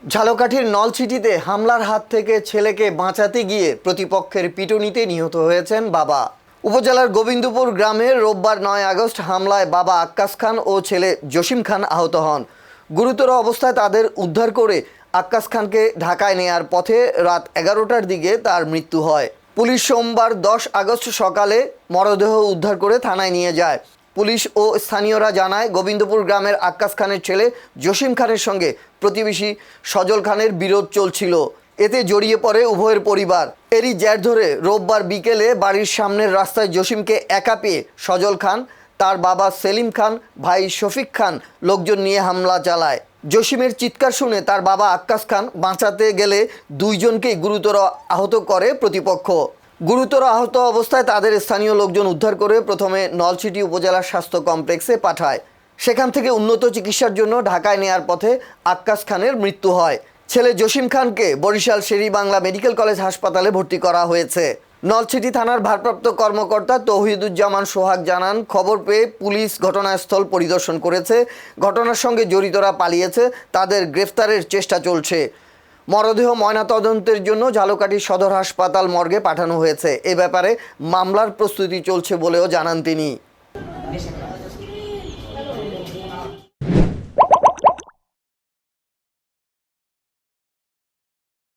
ঝালকাঠির নলছিটিতে হামলার হাত থেকে ছেলেকে বাঁচাতে গিয়ে প্রতিপক্ষের পিটুনিতে নিহত হয়েছেন বাবা। উপজেলার গোবিন্দপুর গ্রামে রোববার ৯ আগস্ট হামলায় বাবা আক্কাস খান ও ছেলে জসিম খান আহত হন। গুরুতর অবস্থায় তাদের উদ্ধার করে আক্কাস খানকে ঢাকায় নেয়ার পথে রাত ১১টার দিকে তার মৃত্যু হয়। পুলিশ সোমবার ১০ আগস্ট সকালে মরদেহ উদ্ধার করে থানায় নিয়ে যায়। পুলিশ ও স্থানীয়রা জানায়, গোবিন্দপুর গ্রামের আক্কাস খানের ছেলে জসিম খানের সঙ্গে প্রতিবেশী সজল খানের বিরোধ চলছিল। এতে জড়িয়ে পড়ে উভয়ের পরিবার। এরই জের ধরে রোববার বিকেলে বাড়ির সামনের রাস্তায় জসিমকে একা পেয়ে সজল খান, তার বাবা সেলিম খান, ভাই শফিক খান লোকজন নিয়ে হামলা চালায়। জসিমের চিৎকার শুনে তার বাবা আক্কাস খান বাঁচাতে গেলে দুইজনকেই গুরুতর আহত করে প্রতিপক্ষ। গুরুতর আহত অবস্থায় তাদের স্থানীয় লোকজন উদ্ধার করে প্রথমে নলছিটি উপজেলা স্বাস্থ্য কমপ্লেক্সে পাঠায়। সেখান থেকে উন্নত চিকিৎসার জন্য ঢাকায় নেয়ার পথে আক্কাস খানের মৃত্যু হয়। ছেলে জসিম খানকে বরিশাল শের-ই-বাংলা মেডিকেল কলেজ হাসপাতালে ভর্তি করা হয়েছে। নলছিটি থানার ভারপ্রাপ্ত কর্মকর্তা তৌহিদুজ্জামান সোহাগ জানান, খবর পেয়ে পুলিশ ঘটনাস্থল পরিদর্শন করেছে। ঘটনার সঙ্গে জড়িতরা পালিয়েছে, তাদের গ্রেফতারের চেষ্টা চলছে। মরদেহ ময়নাতদন্তের জন্য ঝালকাঠি সদর হাসপাতাল মর্গে পাঠানো হয়েছে। এ ব্যাপারে মামলার প্রস্তুতি চলছে বলেও জানান তিনি।